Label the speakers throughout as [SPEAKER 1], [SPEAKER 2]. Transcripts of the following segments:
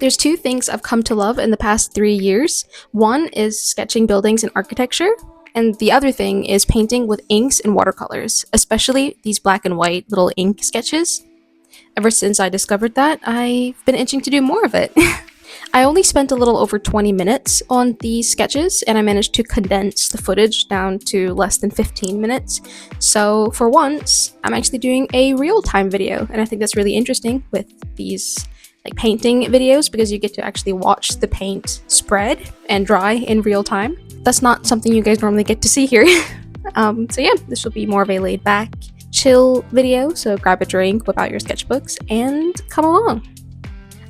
[SPEAKER 1] There's two things I've come to love in the past 3 years. One is sketching buildings and architecture, and the other thing is painting with inks and watercolors, especially these black and white little ink sketches. Ever since I discovered that, I've been itching to do more of it. I only spent a little over 20 minutes on these sketches, and I managed to condense the footage down to less than 15 minutes. So for once, I'm actually doing a real-time video, and I think that's really interesting with these like painting videos because you get to actually watch the paint spread and dry in real time. That's not something you guys normally get to see here. So yeah, this will be more of a laid back, chill video, so grab a drink, whip out your sketchbooks, and come along.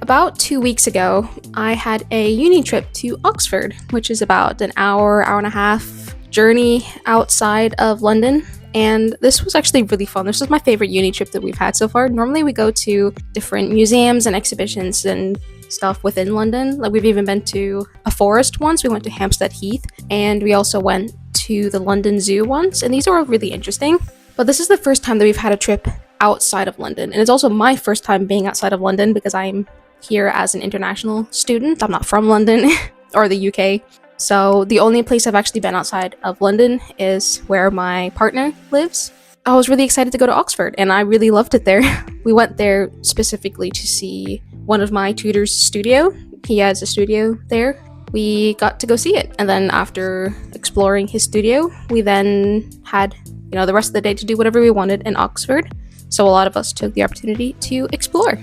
[SPEAKER 1] About 2 weeks ago, I had a uni trip to Oxford, which is about an hour and a half journey outside of London. And this was actually really fun. This was my favorite uni trip that we've had so far. Normally we go to different museums and exhibitions and stuff within London. Like we've even been to a forest once. We went to Hampstead Heath, and we also went to the London Zoo once. And these are all really interesting. But this is the first time that we've had a trip outside of London. And it's also my first time being outside of London because I'm here as an international student. I'm not from London or the UK. So the only place I've actually been outside of London is where my partner lives. I was really excited to go to Oxford, and I really loved it there. We went there specifically to see one of my tutor's studio. He has a studio there. We got to go see it. And then after exploring his studio, we then had, the rest of the day to do whatever we wanted in Oxford. So a lot of us took the opportunity to explore.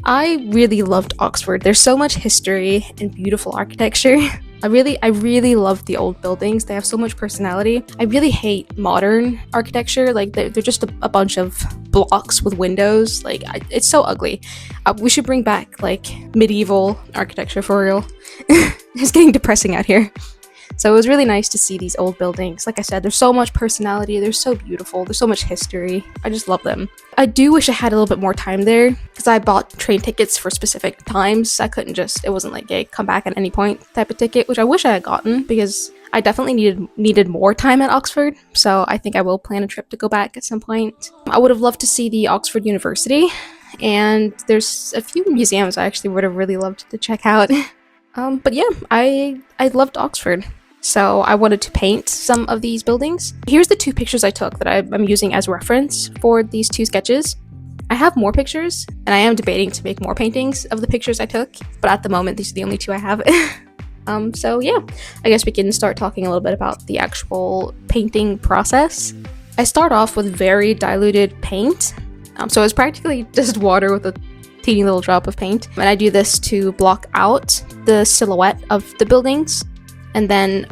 [SPEAKER 1] I really loved Oxford. There's so much history and beautiful architecture. I really love the old buildings. They have so much personality. I really hate modern architecture. Like they're just a bunch of blocks with windows. Like it's so ugly. We should bring back like medieval architecture for real. It's getting depressing out here. So it was really nice to see these old buildings. Like I said, there's so much personality. They're so beautiful. There's so much history. I just love them. I do wish I had a little bit more time there because I bought train tickets for specific times. I couldn't it wasn't like a come back at any point type of ticket, which I wish I had gotten because I definitely needed more time at Oxford. So I think I will plan a trip to go back at some point. I would have loved to see the Oxford University, and there's a few museums I actually would have really loved to check out. But yeah, I loved Oxford. So I wanted to paint some of these buildings. Here's the two pictures I took that I'm using as reference for these two sketches. I have more pictures, and I am debating to make more paintings of the pictures I took, but at the moment, these are the only two I have. So yeah, I guess we can start talking a little bit about the actual painting process. I start off with very diluted paint. So it's practically just water with a teeny little drop of paint. And I do this to block out the silhouette of the buildings. And then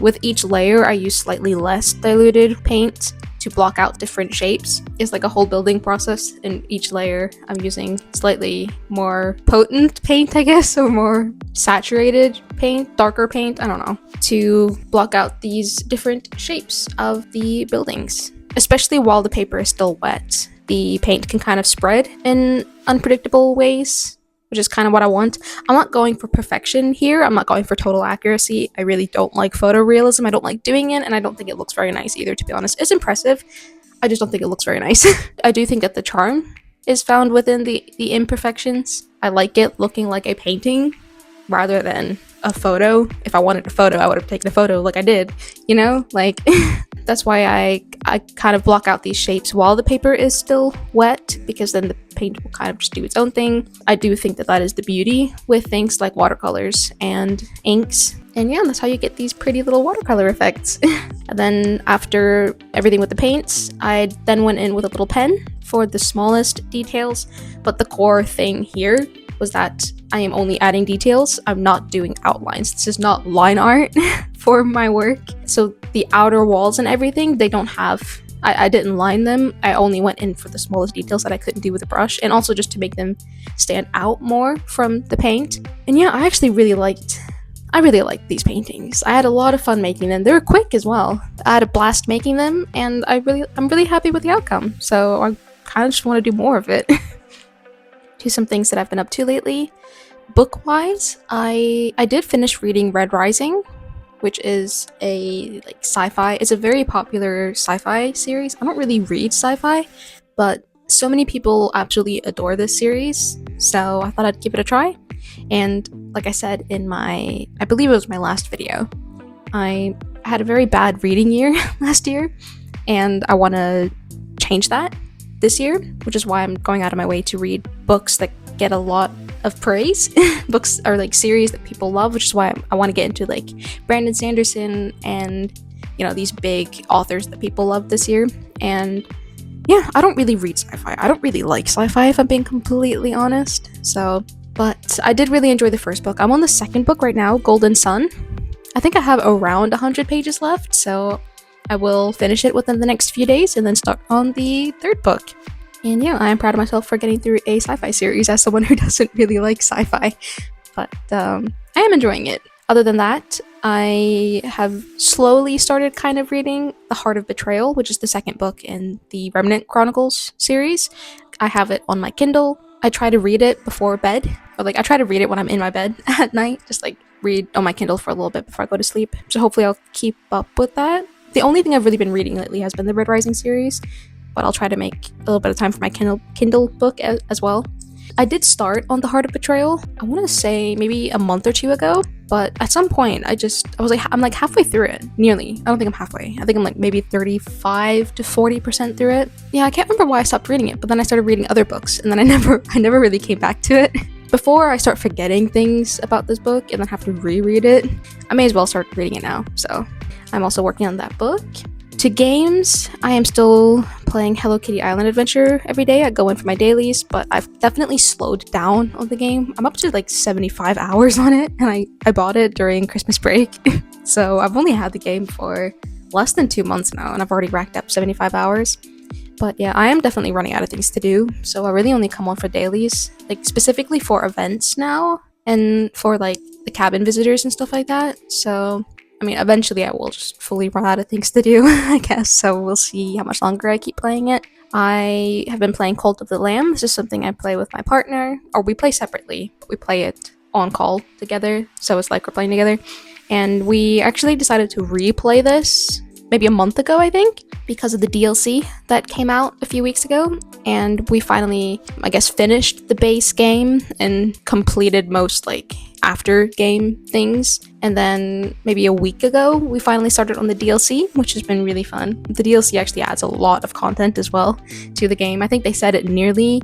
[SPEAKER 1] with each layer, I use slightly less diluted paint to block out different shapes. It's like a whole building process. In each layer, I'm using slightly more potent paint, I guess, or more saturated paint, darker paint, I don't know, to block out these different shapes of the buildings. Especially while the paper is still wet, the paint can kind of spread in unpredictable ways, which is kind of what I want. I'm not going for perfection here. I'm not going for total accuracy. I really don't like photorealism. I don't like doing it, and I don't think it looks very nice either, to be honest. It's impressive. I just don't think it looks very nice. I do think that the charm is found within the imperfections. I like it looking like a painting rather than a photo. If I wanted a photo, I would have taken a photo like I did, That's why I kind of block out these shapes while the paper is still wet, because then the paint will kind of just do its own thing. I do think that is the beauty with things like watercolors and inks. And yeah, that's how you get these pretty little watercolor effects. And then after everything with the paints, I then went in with a little pen for the smallest details. But the core thing here was that I am only adding details. I'm not doing outlines. This is not line art for my work. So the outer walls and everything, they don't have, I didn't line them. I only went in for the smallest details that I couldn't do with a brush, and also just to make them stand out more from the paint. And yeah, I really liked these paintings. I had a lot of fun making them. They were quick as well. I had a blast making them, and I'm really happy with the outcome. So I kind of just want to do more of it. To some things that I've been up to lately. Book-wise, I did finish reading Red Rising, which is a sci-fi. It's a very popular sci-fi series. I don't really read sci-fi, but so many people absolutely adore this series, so I thought I'd give it a try. And like I said in I believe it was my last video, I had a very bad reading year last year, and I want to change that this year, which is why I'm going out of my way to read books that get a lot of praise. Books are like series that people love, which is why I want to get into like Brandon Sanderson and these big authors that people love this year. And yeah, I don't really read sci-fi. I don't really like sci-fi, if I'm being completely honest. But I did really enjoy the first book. I'm on the second book right now, Golden Sun. I think I have around 100 pages left, so I will finish it within the next few days and then start on the third book. And yeah, I am proud of myself for getting through a sci-fi series as someone who doesn't really like sci-fi. But I am enjoying it. Other than that, I have slowly started kind of reading The Heart of Betrayal, which is the second book in the Remnant Chronicles series. I have it on my Kindle. I try to read it before bed, or like I try to read it when I'm in my bed at night, just like read on my Kindle for a little bit before I go to sleep. So hopefully I'll keep up with that. The only thing I've really been reading lately has been the Red Rising series, but I'll try to make a little bit of time for my Kindle book as well. I did start on The Heart of Betrayal, I want to say maybe a month or two ago, but at some point I'm like halfway through it, nearly. I don't think I'm halfway. I think I'm like maybe 35 to 40% through it. Yeah, I can't remember why I stopped reading it, but then I started reading other books, and then I never really came back to it. Before I start forgetting things about this book and then have to reread it, I may as well start reading it now. So I'm also working on that book. To games, I am still playing Hello Kitty Island Adventure every day. I go in for my dailies, but I've definitely slowed down on the game. I'm up to like 75 hours on it, and I bought it during Christmas break. So I've only had the game for less than 2 months now, and I've already racked up 75 hours. But yeah, I am definitely running out of things to do, so I really only come on for dailies, like specifically for events now, and for like the cabin visitors and stuff like that. So I mean, eventually I will just fully run out of things to do, I guess, so we'll see how much longer I keep playing it. I have been playing Cult of the Lamb. This is something I play with my partner, or we play separately, but we play it on call together, so it's like we're playing together. And we actually decided to replay this maybe a month ago, I think, because of the DLC that came out a few weeks ago. And we finally, I guess, finished the base game and completed most like after game things. And then maybe a week ago, we finally started on the DLC, which has been really fun. The DLC actually adds a lot of content as well to the game. I think they said it nearly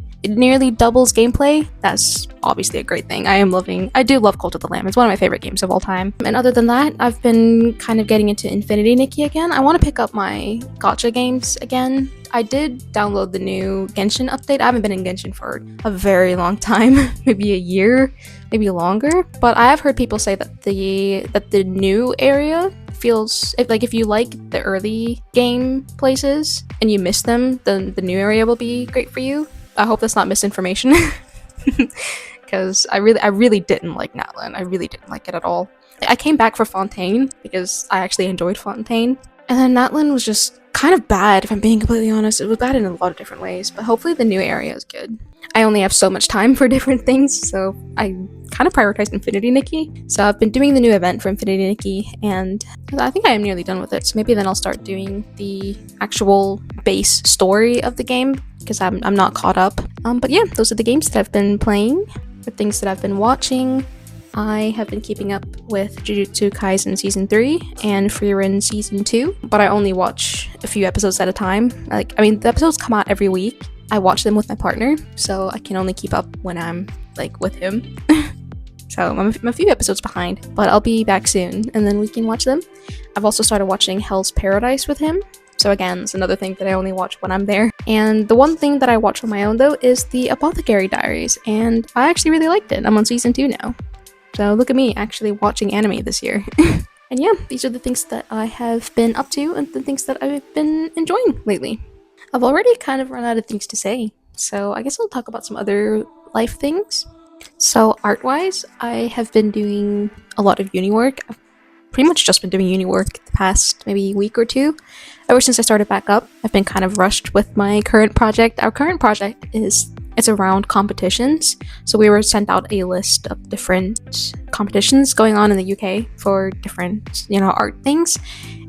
[SPEAKER 1] doubles gameplay. That's obviously a great thing. I do love Cult of the Lamb. It's one of my favorite games of all time. And other than that, I've been kind of getting into Infinity Nikki again. I want to pick up my gacha games again. I did download the new Genshin update. I haven't been in Genshin for a very long time, maybe a year, maybe longer. But I have heard people say that the new area feels if you like the early game places and you miss them, then the new area will be great for you. I hope that's not misinformation, because I really didn't like Natlan. I really didn't like it at all. I came back for Fontaine because I actually enjoyed Fontaine, and then Natlan was just kind of bad, if I'm being completely honest. It was bad in a lot of different ways, but hopefully the new area is good. I only have so much time for different things, so I kind of prioritized Infinity Nikki. So I've been doing the new event for Infinity Nikki, and I think I am nearly done with it, so maybe then I'll start doing the actual base story of the game, because I'm not caught up. But yeah, those are the games that I've been playing, the things that I've been watching. I have been keeping up with Jujutsu Kaisen Season 3 and Frieren Season 2, but I only watch a few episodes at a time. The episodes come out every week. I watch them with my partner, so I can only keep up when I'm, with him. So I'm a few episodes behind, but I'll be back soon, and then we can watch them. I've also started watching Hell's Paradise with him, so again, it's another thing that I only watch when I'm there. And the one thing that I watch on my own, though, is the Apothecary Diaries, and I actually really liked it. I'm on Season 2 now. So look at me actually watching anime this year. And yeah, these are the things that I have been up to and the things that I've been enjoying lately. I've already kind of run out of things to say, so I guess I'll talk about some other life things. So art-wise, I have been doing a lot of uni work. I've pretty much just been doing uni work the past maybe week or two. Ever since I started back up, I've been kind of rushed with my current project. Our current project it's around competitions. So we were sent out a list of different competitions going on in the UK for different, art things.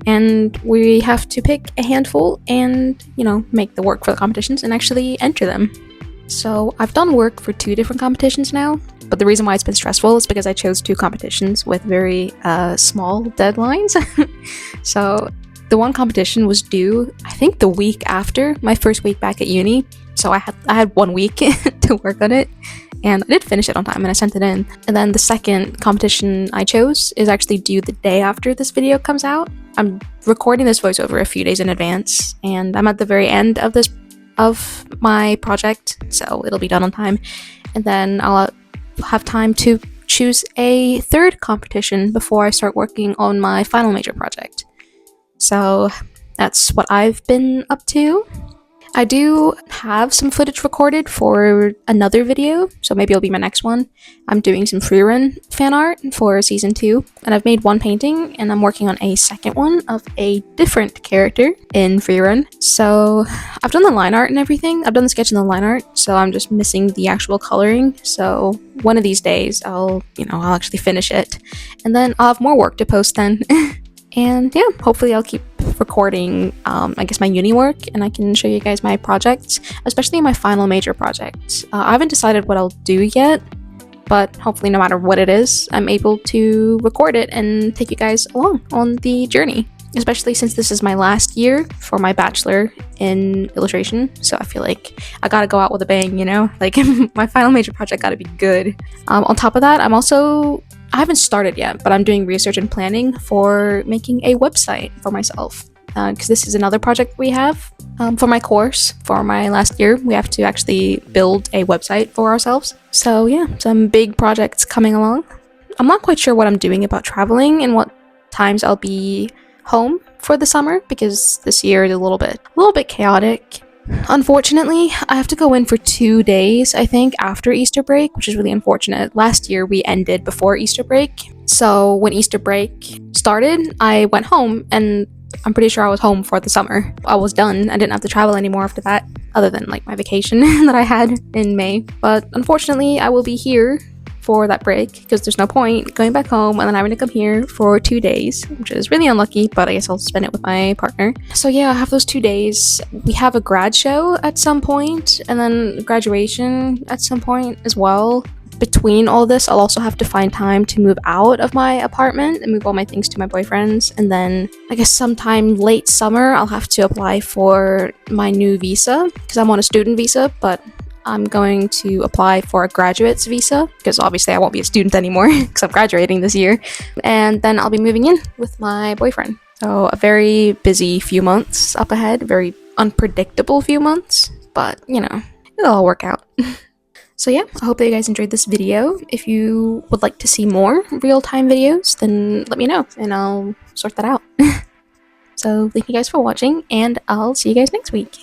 [SPEAKER 1] And we have to pick a handful and, make the work for the competitions and actually enter them. So I've done work for 2 different competitions now, but the reason why it's been stressful is because I chose 2 competitions with very small deadlines. So the one competition was due, I think, the week after my first week back at uni. So I had 1 week to work on it, and I did finish it on time and I sent it in. And then the second competition I chose is actually due the day after this video comes out. I'm recording this voiceover a few days in advance, and I'm at the very end of my project, so it'll be done on time. And then I'll have time to choose a third competition before I start working on my final major project. So that's what I've been up to. I do have some footage recorded for another video, so maybe it'll be my next one. I'm doing some freerun fan art for season 2, and I've made 1 painting, and I'm working on a second one of a different character in freerun. So I've done the line art and everything. I've done the sketch and the line art, so I'm just missing the actual coloring. So one of these days I'll actually finish it, and then I'll have more work to post then. And yeah, hopefully I'll keep recording I guess my uni work, and I can show you guys my projects, especially my final major project. I haven't decided what I'll do yet, but hopefully no matter what it is, I'm able to record it and take you guys along on the journey, especially since this is my last year for my bachelor in illustration. So I feel like I gotta go out with a bang, like my final major project gotta be good. On top of that, I haven't started yet, but I'm doing research and planning for making a website for myself, because this is another project we have for my course. For my last year, we have to actually build a website for ourselves. So yeah, some big projects coming along. I'm not quite sure what I'm doing about traveling and what times I'll be home for the summer, because this year is a little bit chaotic. Unfortunately, I have to go in for 2 days, I think, after Easter break, which is really unfortunate. Last year we ended before Easter break, so when Easter break started, I went home, and I'm pretty sure I was home for the summer. I was done. I didn't have to travel anymore after that, other than like my vacation that I had in May. But unfortunately, I will be here for that break, because there's no point going back home and then having to come here for 2 days, which is really unlucky, but I guess I'll spend it with my partner. So yeah, I have those 2 days. We have a grad show at some point, and then graduation at some point as well. Between all this, I'll also have to find time to move out of my apartment and move all my things to my boyfriend's, and then I guess sometime late summer I'll have to apply for my new visa, because I'm on a student visa, but I'm going to apply for a graduate's visa, because obviously I won't be a student anymore because I'm graduating this year. And then I'll be moving in with my boyfriend. So a very busy few months up ahead, very unpredictable few months, but it'll all work out. So yeah, I hope that you guys enjoyed this video. If you would like to see more real-time videos, then let me know and I'll sort that out. So thank you guys for watching, and I'll see you guys next week.